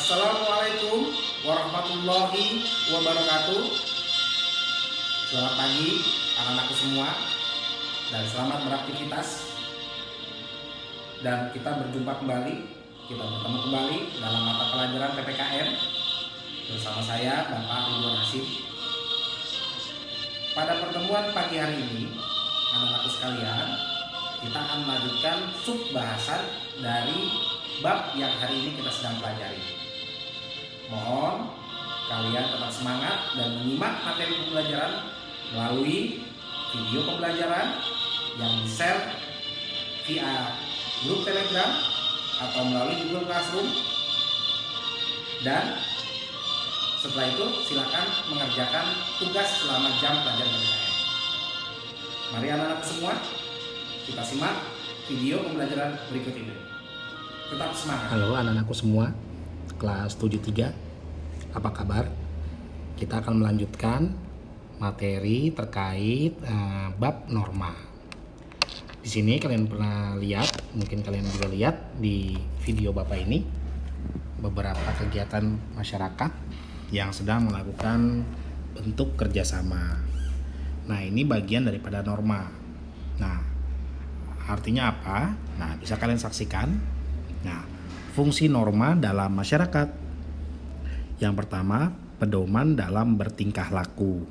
Assalamualaikum warahmatullahi wabarakatuh. Selamat pagi anak-anakku semua dan selamat beraktivitas. Dan kita bertemu kembali dalam mata pelajaran PPKN bersama saya Bapak Ridwan Hasim. Pada pertemuan pagi hari ini, anak-anakku sekalian, kita akan melanjutkan sub bahasan dari bab yang hari ini kita sedang pelajari. Mohon kalian tetap semangat dan menyimak materi pembelajaran melalui video pembelajaran yang di-share via grup Telegram atau melalui Google Classroom. Dan setelah itu silakan mengerjakan tugas selama jam pelajaran PPKN. Mari anak-anak semua, kita simak video pembelajaran berikut ini. Tetap semangat. Halo anak-anakku semua, kelas 73, apa kabar? Kita akan melanjutkan materi terkait bab norma. Di sini kalian pernah lihat, mungkin kalian juga lihat di video Bapak ini, beberapa kegiatan masyarakat yang sedang melakukan bentuk kerjasama. Nah, ini bagian daripada norma. Nah, artinya apa? Nah, bisa kalian saksikan. Nah, fungsi norma dalam masyarakat. Yang pertama, pedoman dalam bertingkah laku.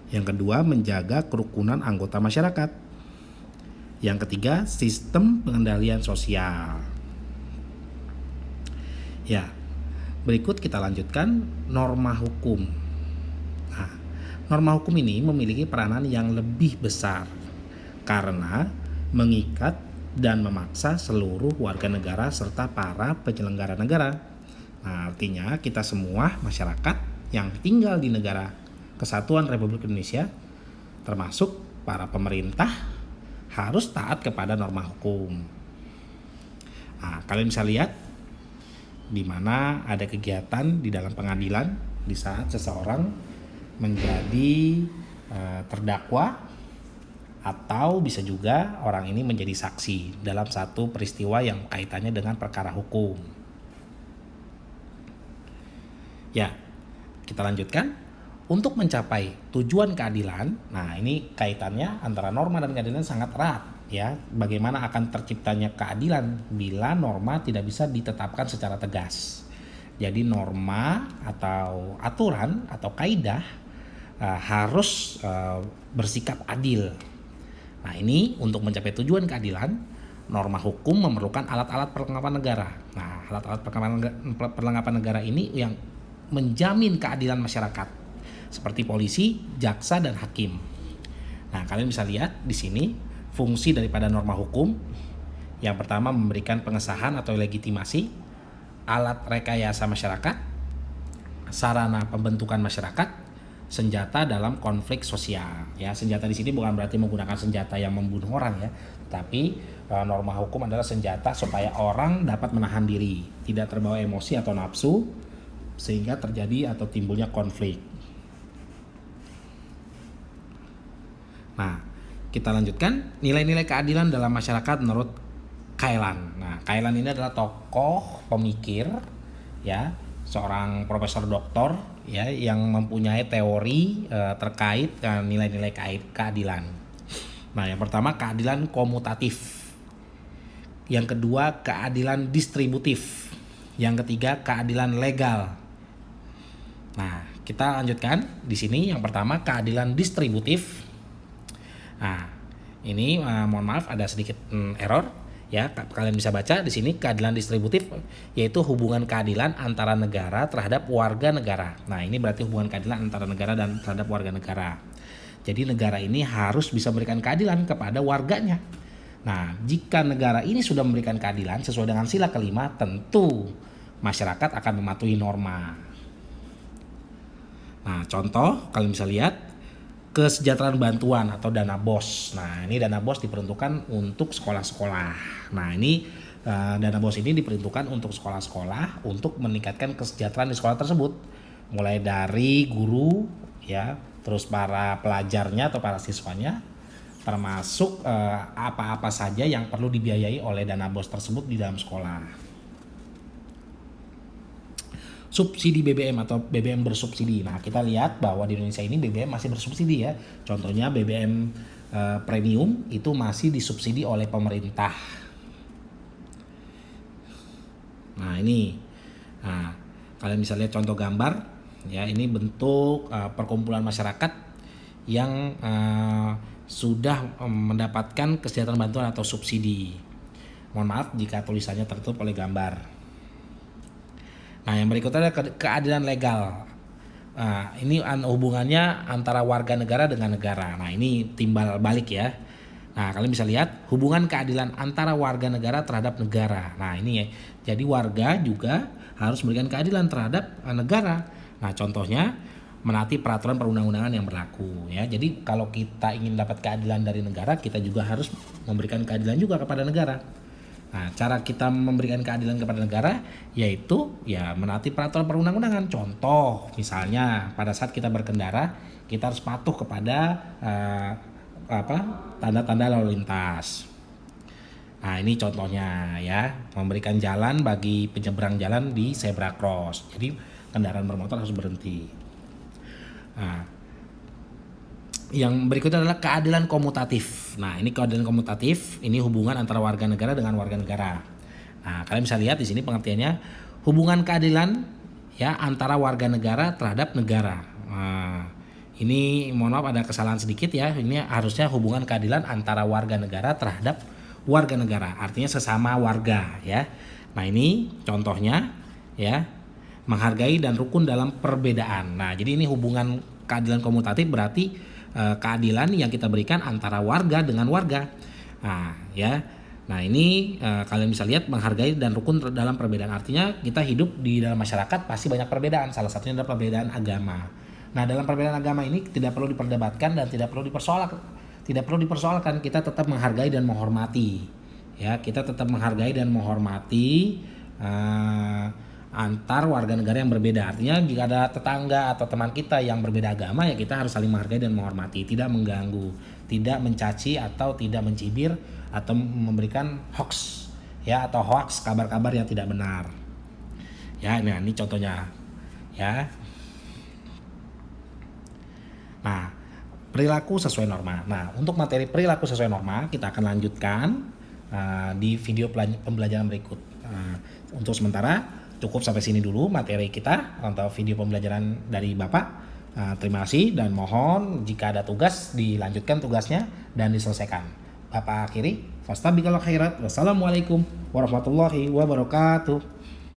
Yang kedua, menjaga kerukunan anggota masyarakat. Yang ketiga, sistem pengendalian sosial. Ya, berikut kita lanjutkan norma hukum. Nah, norma hukum ini memiliki peranan yang lebih besar karena mengikat dan memaksa seluruh warga negara serta para penyelenggara negara. Nah, artinya kita semua masyarakat yang tinggal di negara Kesatuan Republik Indonesia, termasuk para pemerintah, harus taat kepada norma hukum. Nah, kalian bisa lihat di mana ada kegiatan di dalam pengadilan di saat seseorang menjadi terdakwa, atau bisa juga orang ini menjadi saksi dalam satu peristiwa yang kaitannya dengan perkara hukum. Ya, kita lanjutkan. Untuk mencapai tujuan keadilan, nah ini kaitannya antara norma dan keadilan sangat erat ya. Bagaimana akan terciptanya keadilan bila norma tidak bisa ditetapkan secara tegas. Jadi norma atau aturan atau kaidah harus bersikap adil. Nah, ini untuk mencapai tujuan keadilan, norma hukum memerlukan alat-alat perlengkapan negara. Nah, alat-alat perlengkapan negara ini yang menjamin keadilan masyarakat, seperti polisi, jaksa, dan hakim. Nah, kalian bisa lihat di sini fungsi daripada norma hukum. Yang pertama, memberikan pengesahan atau legitimasi, alat rekayasa masyarakat, sarana pembentukan masyarakat, senjata dalam konflik sosial. Ya, senjata di sini bukan berarti menggunakan senjata yang membunuh orang ya, tapi norma hukum adalah senjata supaya orang dapat menahan diri, tidak terbawa emosi atau nafsu sehingga terjadi atau timbulnya konflik. Nah, kita lanjutkan nilai-nilai keadilan dalam masyarakat menurut Kailan. Nah, Kailan ini adalah tokoh pemikir ya, seorang profesor doktor ya yang mempunyai teori terkait nilai-nilai keadilan. Nah, yang pertama keadilan komutatif. Yang kedua keadilan distributif. Yang ketiga keadilan legal. Nah, kita lanjutkan di sini. Yang pertama keadilan distributif. Nah, ini mohon maaf ada sedikit error. Ya, kalian bisa baca di sini keadilan distributif yaitu hubungan keadilan antara negara terhadap warga negara. Nah, ini berarti hubungan keadilan antara negara dan terhadap warga negara. Jadi negara ini harus bisa memberikan keadilan kepada warganya. Nah, jika negara ini sudah memberikan keadilan sesuai dengan sila kelima, tentu masyarakat akan mematuhi norma. Nah, contoh kalian bisa lihat kesejahteraan bantuan atau dana BOS. Nah, ini dana BOS diperuntukkan untuk sekolah-sekolah. Nah, ini dana BOS ini diperuntukkan untuk sekolah-sekolah untuk meningkatkan kesejahteraan di sekolah tersebut. Mulai dari guru ya, terus para pelajarnya atau para siswanya, termasuk apa-apa saja yang perlu dibiayai oleh dana BOS tersebut di dalam sekolah. subsidi BBM atau BBM bersubsidi. Nah, kita lihat bahwa di Indonesia ini BBM masih bersubsidi ya. Contohnya BBM premium itu masih disubsidi oleh pemerintah. Nah, ini. Nah, kalian bisa lihat contoh gambar ya, ini bentuk perkumpulan masyarakat yang sudah mendapatkan kesejahteraan bantuan atau subsidi. Mohon maaf jika tulisannya tertutup oleh gambar. Nah, yang berikutnya adalah keadilan legal. Nah, ini hubungannya antara warga negara dengan negara. Nah, ini timbal balik ya. Nah, kalian bisa lihat hubungan keadilan antara warga negara terhadap negara. Nah, ini ya. Jadi warga juga harus memberikan keadilan terhadap negara. Nah, contohnya menaati peraturan perundang-undangan yang berlaku ya. Jadi kalau kita ingin dapat keadilan dari negara, kita juga harus memberikan keadilan juga kepada negara. Nah, cara kita memberikan keadilan kepada negara yaitu ya menaati peraturan perundang-undangan. Contoh, misalnya pada saat kita berkendara, kita harus patuh kepada tanda-tanda lalu lintas. Nah, ini contohnya ya, memberikan jalan bagi penyeberang jalan di zebra cross. Jadi kendaraan bermotor harus berhenti. Nah, yang berikutnya adalah keadilan komutatif. Nah, ini keadilan komutatif, ini hubungan antara warga negara dengan warga negara. Nah, kalian bisa lihat di sini pengertiannya, hubungan keadilan ya antara warga negara terhadap negara. Nah, ini mohon maaf ada kesalahan sedikit ya. Ini harusnya hubungan keadilan antara warga negara terhadap warga negara. Artinya sesama warga ya. Nah, ini contohnya ya, menghargai dan rukun dalam perbedaan. Nah, jadi ini hubungan keadilan komutatif berarti keadilan yang kita berikan antara warga dengan warga. Nah, ya. Nah, ini kalian bisa lihat menghargai dan rukun dalam perbedaan. Artinya kita hidup di dalam masyarakat pasti banyak perbedaan. Salah satunya adalah perbedaan agama. Nah, dalam perbedaan agama ini tidak perlu diperdebatkan dan tidak perlu dipersoalkan. Tidak perlu dipersoalkan, kita tetap menghargai dan menghormati. Ya, kita tetap menghargai dan menghormati antar warga negara yang berbeda. Artinya jika ada tetangga atau teman kita yang berbeda agama, ya kita harus saling menghargai dan menghormati, tidak mengganggu, tidak mencaci atau tidak mencibir atau memberikan hoax ya, atau hoax kabar-kabar yang tidak benar. Ya, nah ini contohnya ya. Nah, perilaku sesuai norma. Nah, untuk materi perilaku sesuai norma kita akan lanjutkan di video pembelajaran berikut. Untuk sementara cukup sampai sini dulu materi kita untuk video pembelajaran dari Bapak. Terima kasih dan mohon jika ada tugas dilanjutkan tugasnya dan diselesaikan. Bapak akhiri. Fastabiqul khairat. Wassalamualaikum warahmatullahi wabarakatuh.